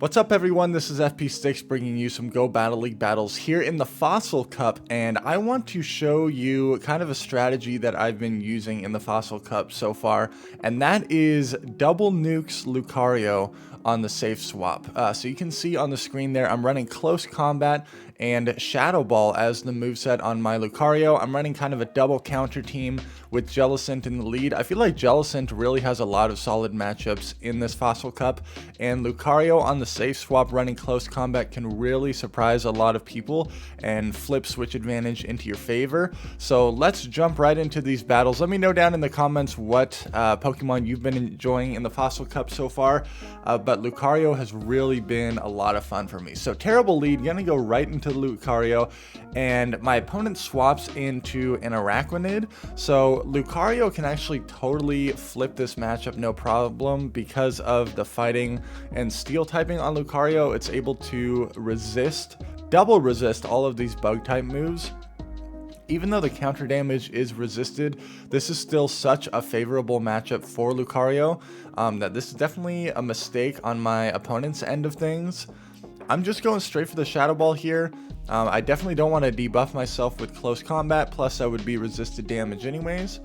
What's up everyone, this is FP Sticks bringing you some Go Battle League battles here in the Fossil Cup, and I want to show you kind of a strategy that I've been using in the Fossil Cup so far, and that is double nukes Lucario on the safe swap. So you can see on the screen there, I'm running Close Combat and Shadow Ball as the moveset on my Lucario. I'm running kind of a double counter team with Jellicent in the lead. I feel like Jellicent really has a lot of solid matchups in this Fossil Cup, and Lucario on the safe swap running Close Combat can really surprise a lot of people and flip switch advantage into your favor. So let's jump right into these battles. Let me know down in the comments what Pokemon you've been enjoying in the Fossil Cup so far, but Lucario has really been a lot of fun for me. So terrible lead, gonna go right into Lucario, and my opponent swaps into an Araquanid. So Lucario can actually totally flip this matchup no problem because of the fighting and steel typing on Lucario. It's able to double resist all of these bug type moves. Even though the counter damage is resisted, this is still such a favorable matchup for Lucario that this is definitely a mistake on my opponent's end of things. I'm just going straight for the Shadow Ball here. I definitely don't want to debuff myself with Close Combat, plus I would be resisted damage anyways.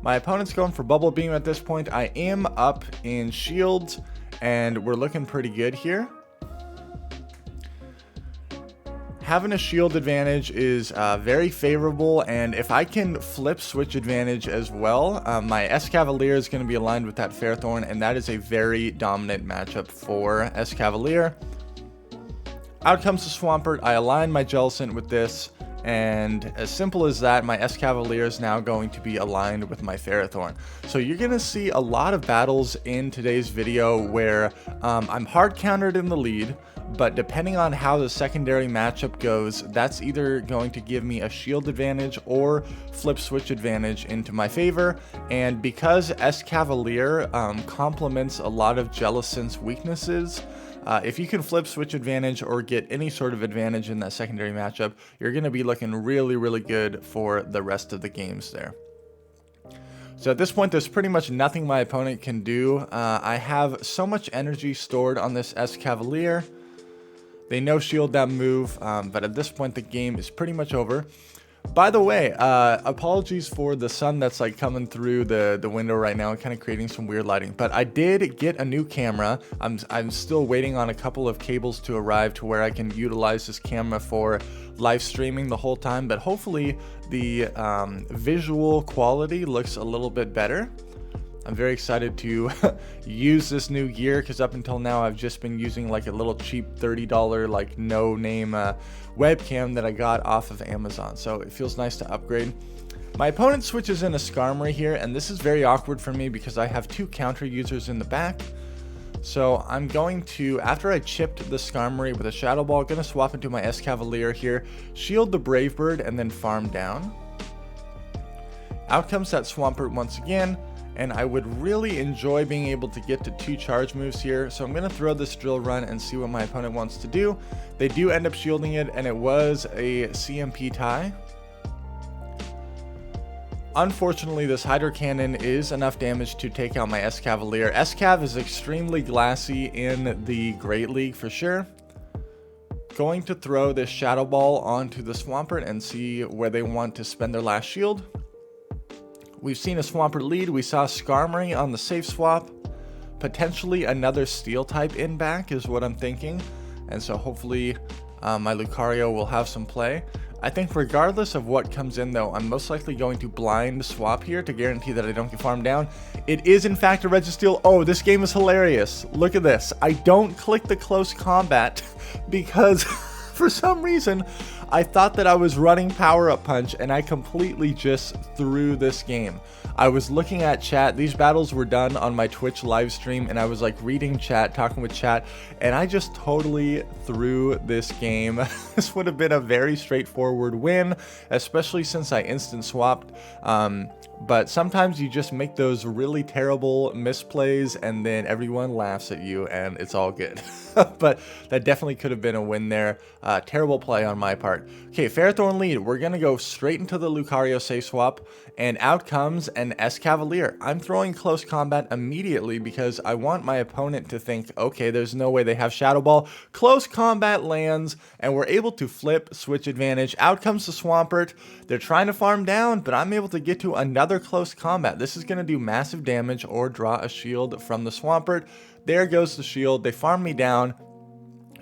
My opponent's going for Bubble Beam at this point. I am up in shields, and we're looking pretty good here. Having a shield advantage is very favorable, and if I can flip switch advantage as well, my Escavalier is going to be aligned with that Fairthorn, and that is a very dominant matchup for Escavalier. Out comes the Swampert. I align my Jellicent with this, and as simple as that, my Escavalier is now going to be aligned with my Ferrothorn. So you're going to see a lot of battles in today's video where I'm hard countered in the lead, but depending on how the secondary matchup goes, that's either going to give me a shield advantage or flip switch advantage into my favor. And because Escavalier complements a lot of Jellicent's weaknesses, if you can flip switch advantage or get any sort of advantage in that secondary matchup, you're going to be looking really good for the rest of the games there. So at this point, there's pretty much nothing my opponent can do. I have so much energy stored on this Escavalier. They no shield that move, but at this point the game is pretty much over. By the way, apologies for the sun that's like coming through the window right now and kind of creating some weird lighting, but I did get a new camera. I'm still waiting on a couple of cables to arrive to where I can utilize this camera for live streaming the whole time, but hopefully the visual quality looks a little bit better. I'm very excited to use this new gear because up until now I've just been using like a little cheap $30 like no name webcam that I got off of Amazon, so it feels nice to upgrade. My opponent switches in a Skarmory here, and this is very awkward for me because I have two counter users in the back. So I'm going to, after I chipped the Skarmory with a Shadow Ball, going to swap into my Escavalier here, shield the Brave Bird, and then farm down. Out comes that Swampert once again. And I would really enjoy being able to get to two charge moves here. So I'm going to throw this Drill Run and see what my opponent wants to do. They do end up shielding it, and it was a CMP tie. Unfortunately, this Hydro Cannon is enough damage to take out my Escavalier. Escav is extremely glassy in the Great League for sure. Going to throw this Shadow Ball onto the Swampert and see where they want to spend their last shield. We've seen a Swampert lead. We saw Skarmory on the safe swap. Potentially another steel type in back is what I'm thinking. And so hopefully my Lucario will have some play. I think regardless of what comes in though, I'm most likely going to blind swap here to guarantee that I don't get farmed down. It is in fact a Registeel. Oh, this game is hilarious. Look at this. I don't click the Close Combat because for some reason I thought that I was running Power Up Punch, and I completely just threw this game. I was looking at chat. These battles were done on my Twitch live stream, and I was like reading chat, talking with chat, and I just totally threw this game. This would have been a very straightforward win, especially since I instant swapped. But sometimes you just make those really terrible misplays and then everyone laughs at you and it's all good. But that definitely could have been a win there. Terrible play on my part. Okay, Fairthorn lead. We're going to go straight into the Lucario safe swap and out comes an Escavalier. I'm throwing close combat immediately because I want my opponent to think, okay, there's no way they have Shadow Ball. Close combat lands, and we're able to flip switch advantage. Out comes the Swampert. They're trying to farm down, but I'm able to get to another close combat. This is going to do massive damage or draw a shield from the Swampert. There goes the shield. They farm me down,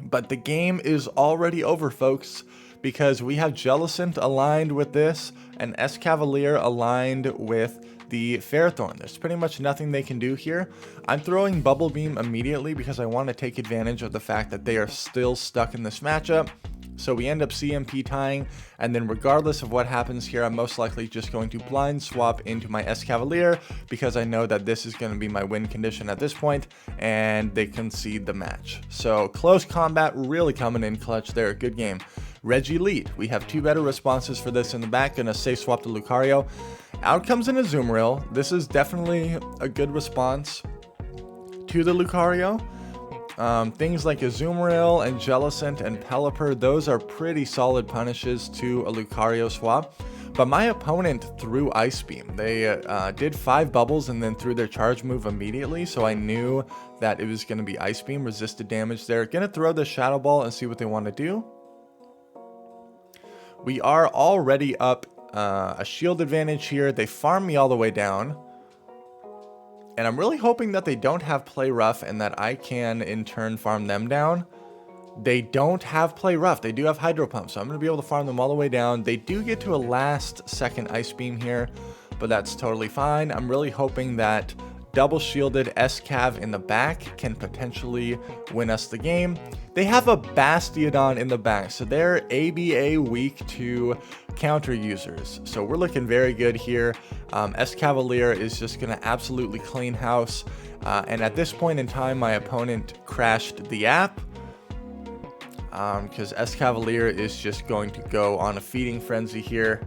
but the game is already over, folks, because we have Jellicent aligned with this, and Escavalier aligned with the Ferrothorn. There's pretty much nothing they can do here. I'm throwing Bubble Beam immediately because I want to take advantage of the fact that they are still stuck in this matchup. So we end up CMP tying, and then regardless of what happens here, I'm most likely just going to blind swap into my Escavalier because I know that this is going to be my win condition at this point, and they concede the match. So close combat really coming in clutch there. Good game. Reggie lead. We have 2 better responses for this in the back. Gonna safe swap to Lucario. Out comes an Azumarill. This is definitely a good response to the Lucario. Things like Azumarill and Jellicent and Pelipper, those are pretty solid punishes to a Lucario swap. But my opponent threw Ice Beam. They did 5 bubbles and then threw their charge move immediately, so I knew that it was going to be Ice Beam, resisted damage there. Gonna throw the Shadow Ball and see what they want to do. We are already up a shield advantage here. They farm me all the way down. And I'm really hoping that they don't have Play Rough and that I can, in turn, farm them down. They don't have Play Rough. They do have Hydro Pump, so I'm going to be able to farm them all the way down. They do get to a last-second Ice Beam here, but that's totally fine. I'm really hoping that double-shielded Escav in the back can potentially win us the game. They have a Bastiodon in the back, so they're ABA weak to counter users. So we're looking very good here. Escavalier is just going to absolutely clean house. And at this point in time, my opponent crashed the app because Escavalier is just going to go on a feeding frenzy here.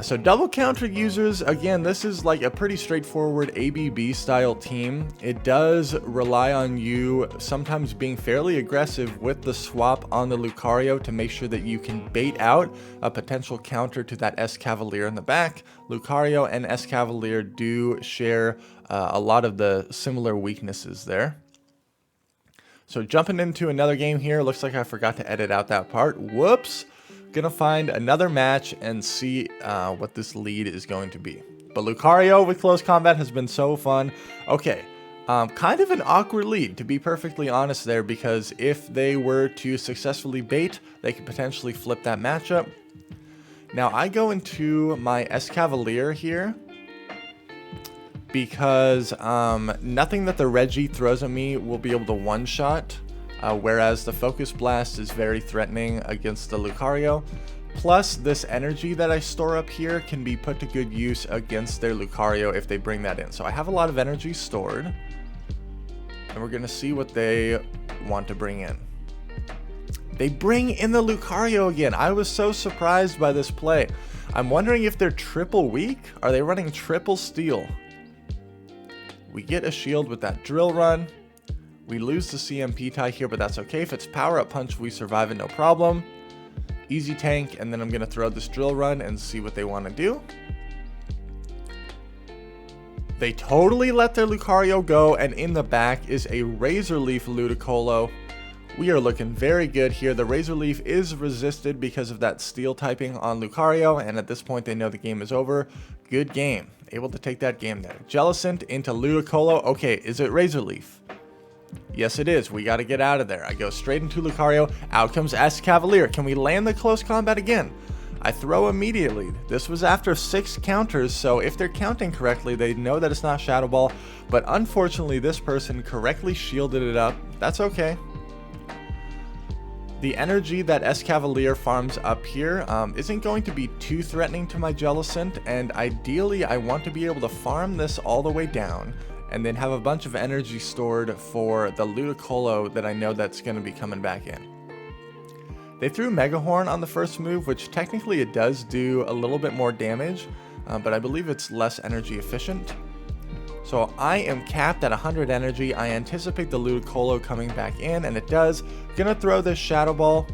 So double counter users, again, this is like a pretty straightforward ABB style team. It does rely on you sometimes being fairly aggressive with the swap on the Lucario to make sure that you can bait out a potential counter to that Escavalier in the back. Lucario and Escavalier do share a lot of the similar weaknesses there. So jumping into another game here, looks like I forgot to edit out that part. Whoops! Gonna find another match and see what this lead is going to be. But Lucario with close combat has been so fun. Okay, kind of an awkward lead, to be perfectly honest there, because if they were to successfully bait, they could potentially flip that matchup. Now I go into my Escavalier here because nothing that the Reggie throws at me will be able to one-shot. Whereas the Focus Blast is very threatening against the Lucario. Plus, this energy that I store up here can be put to good use against their Lucario if they bring that in. So I have a lot of energy stored. And we're going to see what they want to bring in. They bring in the Lucario again. I was so surprised by this play. I'm wondering if they're triple weak. Are they running triple steel? We get a shield with that drill run. We lose the CMP tie here, but that's okay. If it's power up punch, we survive it, no problem. Easy tank, and then I'm going to throw this drill run and see what they want to do. They totally let their Lucario go, and in the back is a Razor Leaf Ludicolo. We are looking very good here. The Razor Leaf is resisted because of that steel typing on Lucario, and at this point they know the game is over. Good game. Able to take that game there. Jellicent into Ludicolo. Okay, is it Razor Leaf? Yes, it is. We got to get out of there. I go straight into Lucario. Out comes Escavalier. Can we land the close combat again? I throw immediately. This was after 6 counters, so if they're counting correctly, they know that it's not Shadow Ball. But unfortunately, this person correctly shielded it up. That's okay. The energy that Escavalier farms up here isn't going to be too threatening to my Jellicent, and ideally, I want to be able to farm this all the way down and then have a bunch of energy stored for the Ludicolo that I know that's going to be coming back in. They threw Mega Horn on the first move, which technically it does do a little bit more damage, but I believe it's less energy efficient. So I am capped at 100 energy. I anticipate the Ludicolo coming back in, and it does. Gonna throw this Shadow Ball.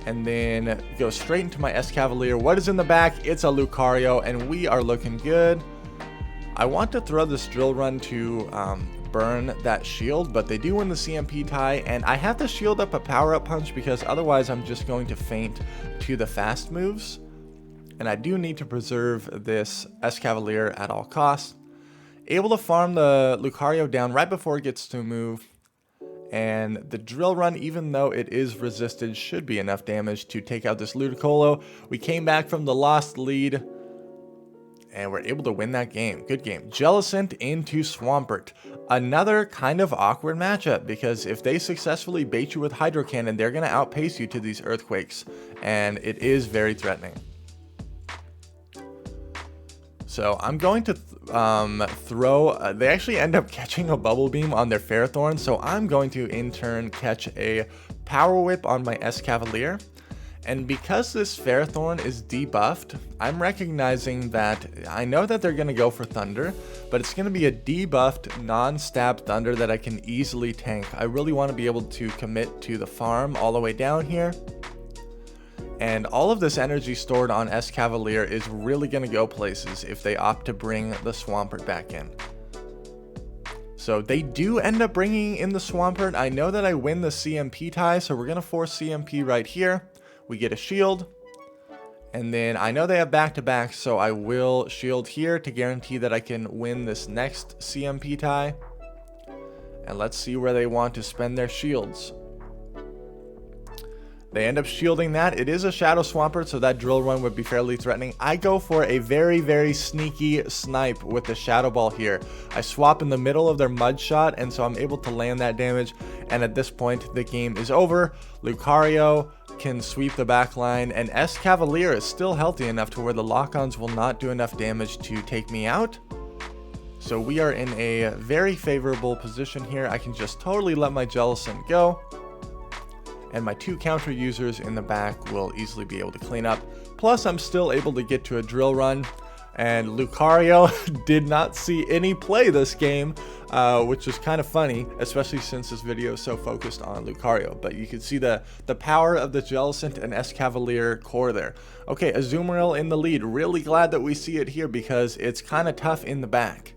and then go straight into my Escavalier. What is in the back? It's a Lucario, and we are looking good. I want to throw this drill run to burn that shield, but they do win the CMP tie, and I have to shield up a power-up punch because otherwise I'm just going to faint to the fast moves, and I do need to preserve this Escavalier at all costs. Able to farm the Lucario down right before it gets to move. And the drill run, even though it is resisted, should be enough damage to take out this Ludicolo. We came back from the lost lead, and we're able to win that game. Good game. Jellicent into Swampert. Another kind of awkward matchup, because if they successfully bait you with Hydro Cannon, they're going to outpace you to these Earthquakes, and it is very threatening. So I'm going to throw, they actually end up catching a Bubble Beam on their Ferrothorn, so I'm going to in turn catch a Power Whip on my Escavalier. And because this Ferrothorn is debuffed, I'm recognizing that I know that they're going to go for Thunder, but it's going to be a debuffed non-stab Thunder that I can easily tank. I really want to be able to commit to the farm all the way down here. And all of this energy stored on Escavalier is really going to go places if they opt to bring the Swampert back in. So they do end up bringing in the Swampert. I know that I win the CMP tie, so we're going to force CMP right here. We get a shield. And then I know they have back-to-back, so I will shield here to guarantee that I can win this next CMP tie. And let's see where they want to spend their shields. They end up shielding that. It is a Shadow Swampert, so that drill run would be fairly threatening. I go for a very, very sneaky snipe with the Shadow Ball here. I swap in the middle of their Mud Shot, and so I'm able to land that damage. And at this point, the game is over. Lucario can sweep the back line, and Escavalier is still healthy enough to where the lock-ons will not do enough damage to take me out. So we are in a very favorable position here. I can just totally let my Jellicent go. And my two counter users in the back will easily be able to clean up. Plus, I'm still able to get to a drill run. And Lucario did not see any play this game, which is kind of funny, especially since this video is so focused on Lucario. But you can see the power of the Jellicent and Escavalier core there. Okay, Azumarill in the lead. Really glad that we see it here because it's kind of tough in the back.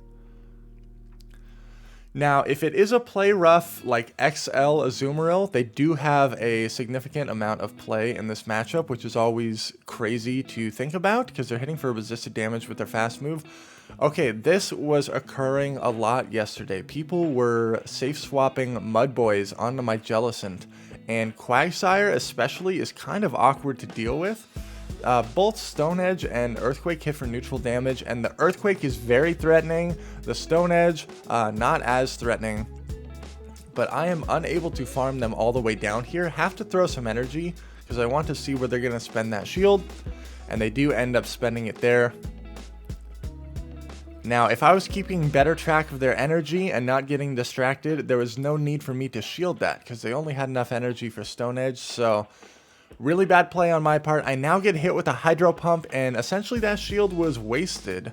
Now, if it is a play rough like XL Azumarill, they do have a significant amount of play in this matchup, which is always crazy to think about because they're hitting for resisted damage with their fast move. Okay, this was occurring a lot yesterday. People were safe swapping Mud Boys onto my Jellicent, and Quagsire especially is kind of awkward to deal with. Both Stone Edge and Earthquake hit for neutral damage, and the Earthquake is very threatening. The Stone Edge, not as threatening, but I am unable to farm them all the way down here. Have to throw some energy because I want to see where they're going to spend that shield, and they do end up spending it there. Now, if I was keeping better track of their energy and not getting distracted, there was no need for me to shield that because they only had enough energy for Stone Edge, so really bad play on my part. I now get hit with a Hydro Pump, and essentially that shield was wasted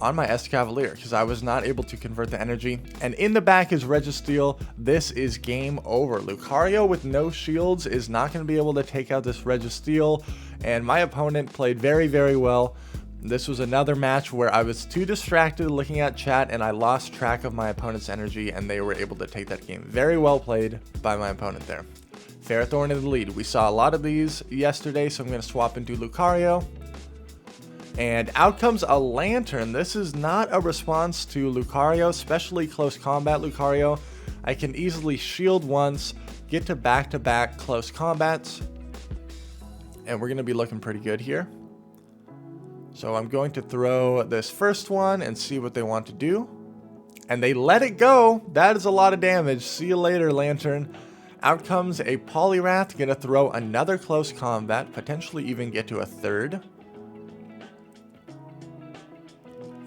on my Escavalier because I was not able to convert the energy. And in the back is Registeel. This is game over. Lucario with no shields is not going to be able to take out this Registeel, and my opponent played very, very well. This was another match where I was too distracted looking at chat and I lost track of my opponent's energy, and they were able to take that game. Very well played by my opponent there. Ferrothorn in the lead. We saw a lot of these yesterday, so I'm going to swap into Lucario. And out comes a Lantern. This is not a response to Lucario, especially close combat Lucario. I can easily shield once, get to back-to-back close combats, and we're going to be looking pretty good here. So I'm going to throw this first one and see what they want to do. And they let it go. That is a lot of damage. See you later, Lantern. Out comes a Poliwrath, gonna throw another close combat, potentially even get to a third.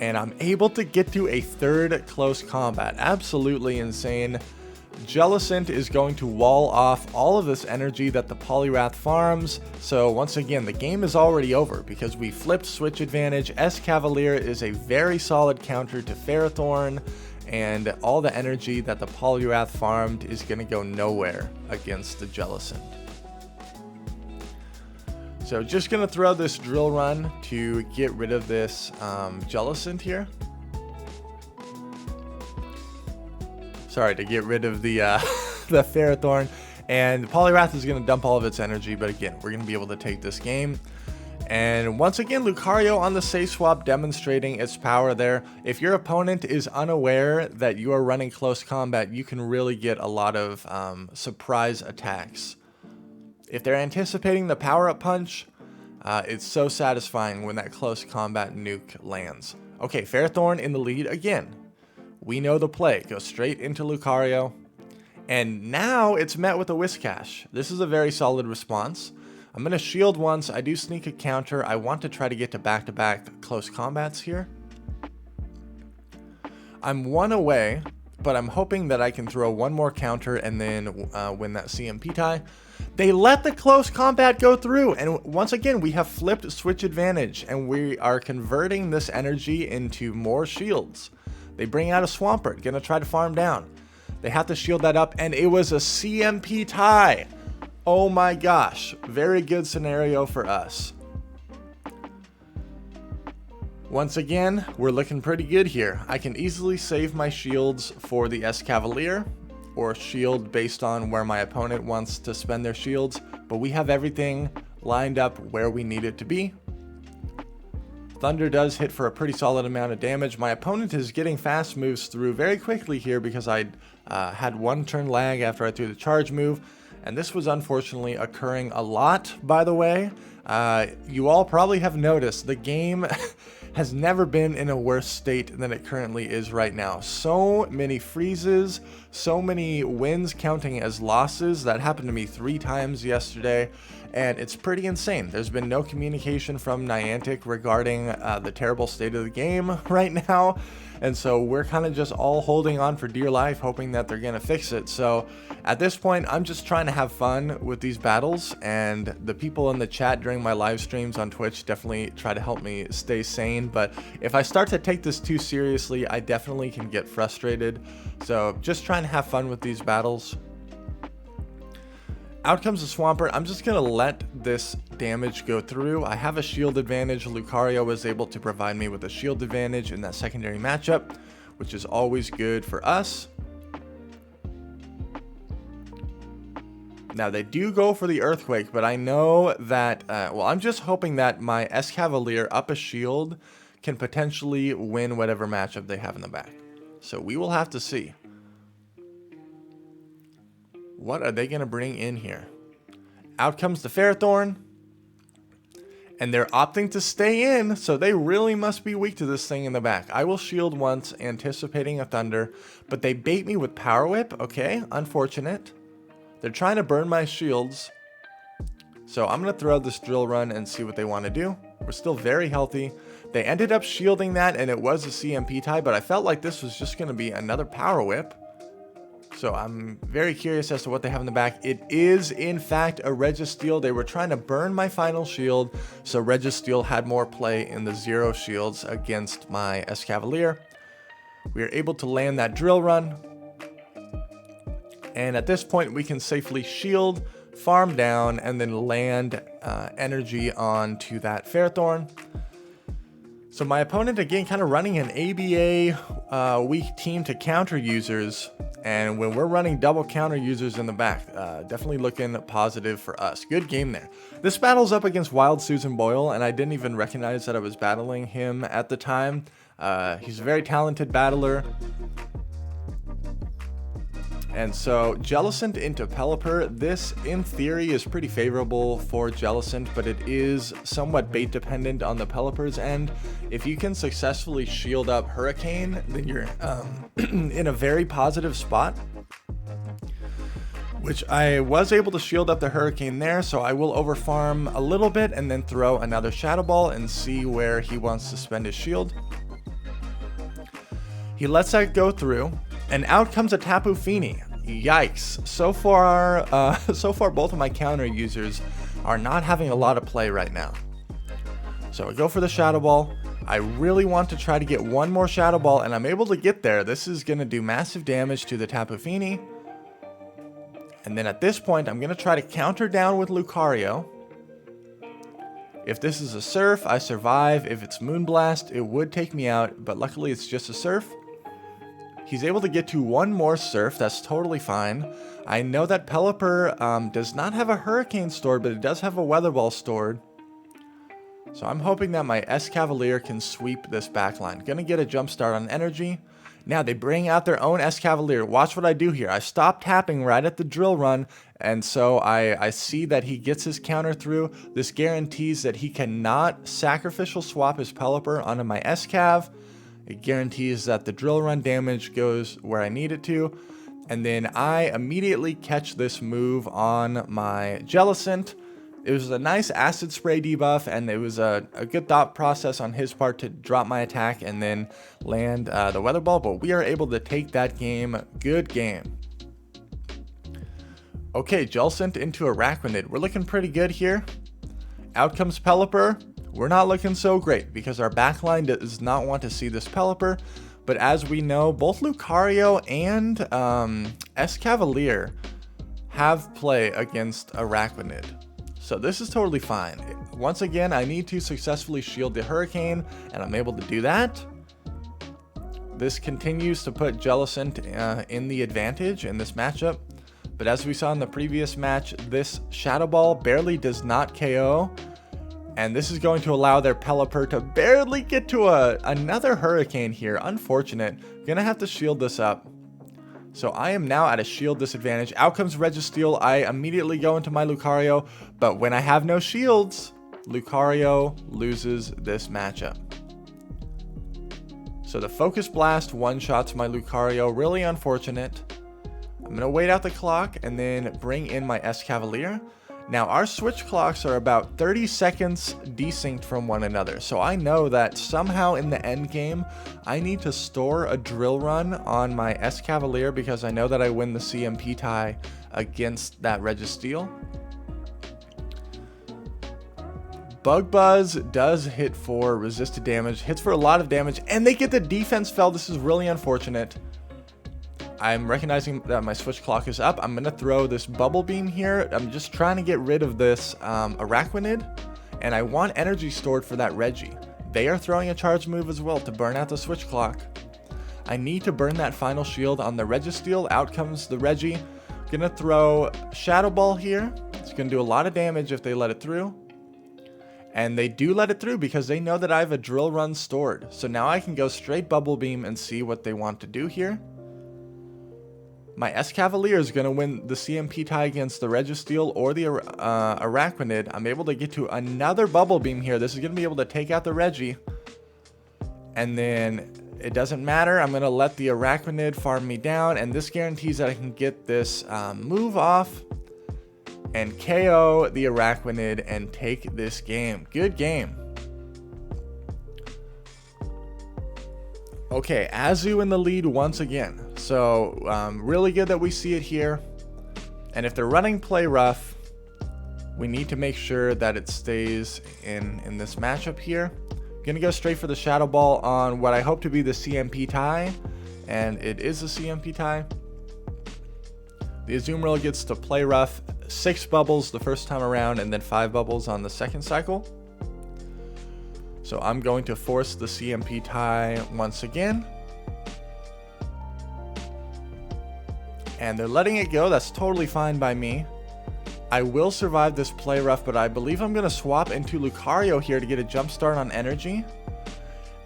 And I'm able to get to a third close combat. Absolutely insane. Jellicent is going to wall off all of this energy that the Poliwrath farms. So once again, the game is already over because we flipped switch advantage. Escavalier is a very solid counter to Ferrothorn, and all the energy that the Poliwrath farmed is going to go nowhere against the Jellicent. So just going to throw this drill run to get rid of this Jellicent here. Sorry, to get rid of the the Ferrothorn. And Poliwrath is going to dump all of its energy, but again, we're going to be able to take this game. And once again, Lucario on the safe swap demonstrating its power there. If your opponent is unaware that you are running close combat, you can really get a lot of surprise attacks. If they're anticipating the power-up punch, it's so satisfying when that close combat nuke lands. Okay, Ferrothorn in the lead again. We know the play. Go straight into Lucario. And now it's met with a Whiscash. This is a very solid response. I'm going to shield once. I do sneak a counter. I want to try to get to back-to-back close combats here. I'm one away, but I'm hoping that I can throw one more counter and then win that CMP tie. They let the close combat go through, and once again, we have flipped switch advantage, and we are converting this energy into more shields. They bring out a Swampert, going to try to farm down. They have to shield that up, and it was a CMP tie. Oh my gosh, very good scenario for us. Once again, we're looking pretty good here. I can easily save my shields for the Escavalier, or shield based on where my opponent wants to spend their shields, but we have everything lined up where we need it to be. Thunder does hit for a pretty solid amount of damage. My opponent is getting fast moves through very quickly here because I had one turn lag after I threw the charge move. And this was unfortunately occurring a lot, by the way. You all probably have noticed the game has never been in a worse state than it currently is right now. So many freezes, so many wins counting as losses. That happened to me 3 times yesterday, and it's pretty insane. There's been no communication from Niantic regarding the terrible state of the game right now. And so we're kind of just all holding on for dear life, hoping that they're going to fix it. So at this point, I'm just trying to have fun with these battles. And the people in the chat during my live streams on Twitch definitely try to help me stay sane. But if I start to take this too seriously, I definitely can get frustrated. So just trying to have fun with these battles. Out comes the Swampert. I'm just going to let this damage go through. I have a shield advantage. Lucario was able to provide me with a shield advantage in that secondary matchup, which is always good for us. Now, they do go for the Earthquake, but I know that, well, I'm just hoping that my Escavalier up a shield can potentially win whatever matchup they have in the back. So we will have to see. What are they going to bring in here? Out comes the Ferrothorn. And they're opting to stay in, so they really must be weak to this thing in the back. I will shield once, anticipating a Thunder, but they bait me with Power Whip. Okay, unfortunate. They're trying to burn my shields. So I'm going to throw this drill run and see what they want to do. We're still very healthy. They ended up shielding that, and it was a CMP tie, but I felt like this was just going to be another Power Whip. So I'm very curious as to what they have in the back. It is, in fact, a Registeel. They were trying to burn my final shield, so Registeel had more play in the 0 shields against my Escavalier. We are able to land that drill run. And at this point, we can safely shield, farm down, and then land energy onto that Ferrothorn. So my opponent, again, kind of running an ABA weak team to counter users. And when we're running double counter users in the back, definitely looking positive for us. Good game there. This battle's up against Wild Susan Boyle, and I didn't even recognize that I was battling him at the time. He's a very talented battler. And so Jellicent into Pelipper, this in theory is pretty favorable for Jellicent, but it is somewhat bait dependent on the Pelipper's end. If you can successfully shield up Hurricane, then you're in a very positive spot. Which I was able to shield up the Hurricane there, so I will overfarm a little bit and then throw another Shadow Ball and see where he wants to spend his shield. He lets that go through. And out comes a Tapu Fini. Yikes. So far both of my counter users are not having a lot of play right now. So I go for the Shadow Ball. I really want to try to get one more Shadow Ball, and I'm able to get there. This is going to do massive damage to the Tapu Fini. And then at this point, I'm going to try to counter down with Lucario. If this is a Surf, I survive. If it's Moonblast, it would take me out, but luckily it's just a Surf. He's able to get to one more Surf, that's totally fine. I know that Pelipper does not have a Hurricane stored, but it does have a Weather Ball stored. So I'm hoping that my Escavalier can sweep this backline. Gonna get a jump start on energy. Now they bring out their own Escavalier. Watch what I do here. I stop tapping right at the drill run, and so I see that he gets his counter through. This guarantees that he cannot sacrificial swap his Pelipper onto my Escav. It guarantees that the drill run damage goes where I need it to. And then I immediately catch this move on my Jellicent. It was a nice acid spray debuff, and it was a good thought process on his part to drop my attack and then land the Weather Ball, but we are able to take that game. Good game. Okay, Jellicent into Araquanid. We're looking pretty good here. Out comes Pelipper. We're not looking so great because our backline does not want to see this Pelipper, but as we know, both Lucario and Escavalier have play against Araquanid. So this is totally fine. Once again, I need to successfully shield the Hurricane, and I'm able to do that. This continues to put Jellicent in the advantage in this matchup. But as we saw in the previous match, this Shadow Ball barely does not KO. And this is going to allow their Pelipper to barely get to another Hurricane here. Unfortunate. Gonna have to shield this up. So I am now at a shield disadvantage. Out comes Registeel. I immediately go into my Lucario, but when I have no shields, Lucario loses this matchup. So the Focus Blast one-shots my Lucario. Really unfortunate. I'm going to wait out the clock and then bring in my Escavalier. Now our switch clocks are about 30 seconds desynced from one another, so I know that somehow in the end game I need to store a drill run on my Escavalier because I know that I win the CMP tie against that Registeel. Bug Buzz does hit for resisted damage, hits for a lot of damage, and they get the defense fell. This is really unfortunate. I'm recognizing that my switch clock is up. I'm going to throw this Bubble Beam here. I'm just trying to get rid of this Araquanid, and I want energy stored for that Reggie. They are throwing a charge move as well to burn out the switch clock. I need to burn that final shield on the Registeel. Out comes the Reggie. Gonna throw Shadow Ball here. It's gonna do a lot of damage if they let it through. And they do let it through because they know that I have a drill run stored. So now I can go straight Bubble Beam and see what they want to do here. My Escavalier is going to win the CMP tie against the Registeel or the Araquanid. I'm able to get to another Bubble Beam here. This is going to be able to take out the Reggie. And then it doesn't matter. I'm going to let the Araquanid farm me down. And this guarantees that I can get this move off and KO the Araquanid and take this game. Good game. Okay, Azu in the lead once again. So really good that we see it here. And if they're running play rough, we need to make sure that it stays in this matchup here. Gonna go straight for the Shadow Ball on what I hope to be the CMP tie. And it is a CMP tie. The Azumarill gets to play rough. 6 bubbles the first time around and then 5 bubbles on the second cycle. So I'm going to force the CMP tie once again. And they're letting it go. That's totally fine by me. I will survive this play rough, but I believe I'm going to swap into Lucario here to get a jump start on energy.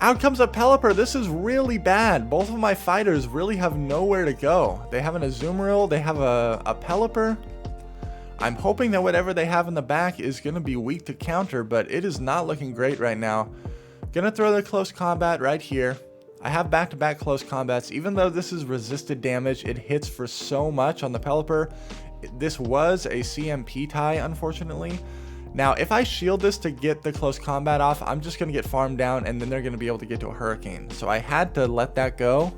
Out comes a Pelipper. This is really bad. Both of my fighters really have nowhere to go. They have an Azumarill. They have a Pelipper. I'm hoping that whatever they have in the back is going to be weak to counter, but it is not looking great right now. Gonna throw the close combat right here. I have back-to-back close combats. Even though this is resisted damage, it hits for so much on the Pelipper. This was a CMP tie, unfortunately. Now, if I shield this to get the close combat off, I'm just going to get farmed down, and then they're going to be able to get to a Hurricane. So I had to let that go.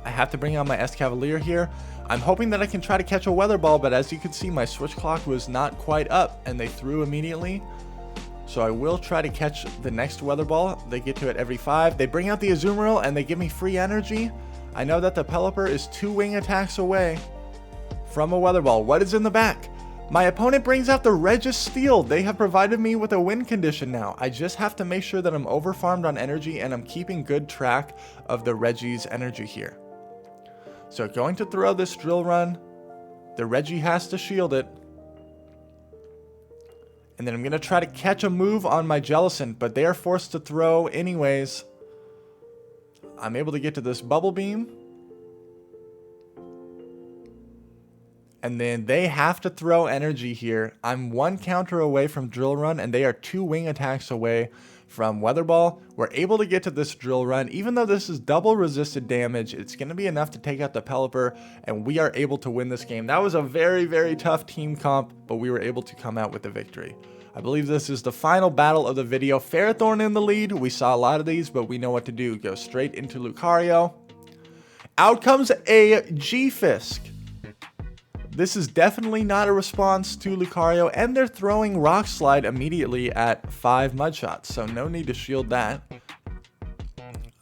I have to bring out my Escavalier here. I'm hoping that I can try to catch a Weather Ball, but as you can see, my switch clock was not quite up, and they threw immediately. So I will try to catch the next Weather Ball. They get to it every 5. They bring out the Azumarill, and they give me free energy. I know that the Pelipper is 2 wing attacks away from a Weather Ball. What is in the back? My opponent brings out the Registeel. They have provided me with a win condition now. I just have to make sure that I'm overfarmed on energy and I'm keeping good track of the Reggie's energy here. So going to throw this drill run. The Reggie has to shield it. And then I'm going to try to catch a move on my Jellicent, but they are forced to throw anyways. I'm able to get to this Bubble Beam. And then they have to throw energy here. I'm 1 counter away from Drill Run, and they are 2 wing attacks away from Weather Ball. We're able to get to this Drill Run. Even though this is double resisted damage, it's going to be enough to take out the Pelipper, and we are able to win this game. That was a very, very tough team comp, but we were able to come out with the victory. I believe this is the final battle of the video. Ferrothorn in the lead. We saw a lot of these, but we know what to do. Go straight into Lucario. Out comes a G-Fisk. This is definitely not a response to Lucario, and they're throwing Rock Slide immediately at 5 mud shots, so no need to shield that.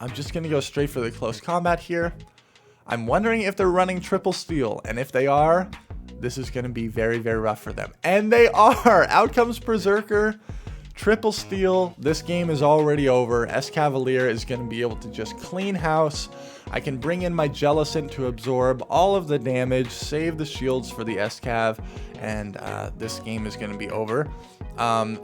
I'm just going to go straight for the close combat here. I'm wondering if they're running Triple Steel, and if they are, this is going to be very, very rough for them. And they are! Out comes Berserker. Triple Steel. This game is already over. Escavalier is going to be able to just clean house. I can bring in my Jellicent to absorb all of the damage, save the shields for the Escav, and this game is going to be over.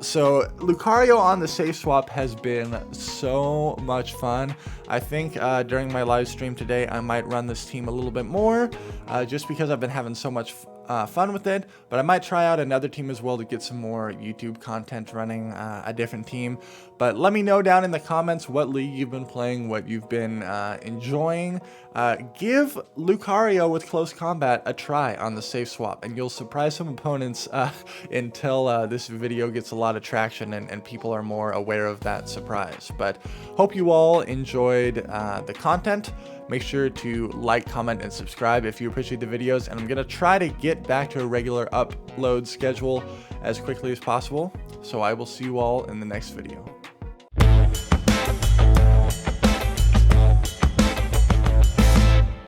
So Lucario on the safe swap has been so much fun. I think during my live stream today, I might run this team a little bit more, just because I've been having so much fun with it, but I might try out another team as well to get some more YouTube content running a different team. But let me know down in the comments what league you've been playing, what you've been enjoying. Give Lucario with close combat a try on the safe swap, and you'll surprise some opponents until this video gets a lot of traction and people are more aware of that surprise. But hope you all enjoyed the content. Make sure to like, comment, and subscribe if you appreciate the videos, and I'm going to try to get back to a regular upload schedule as quickly as possible. So I will see you all in the next video.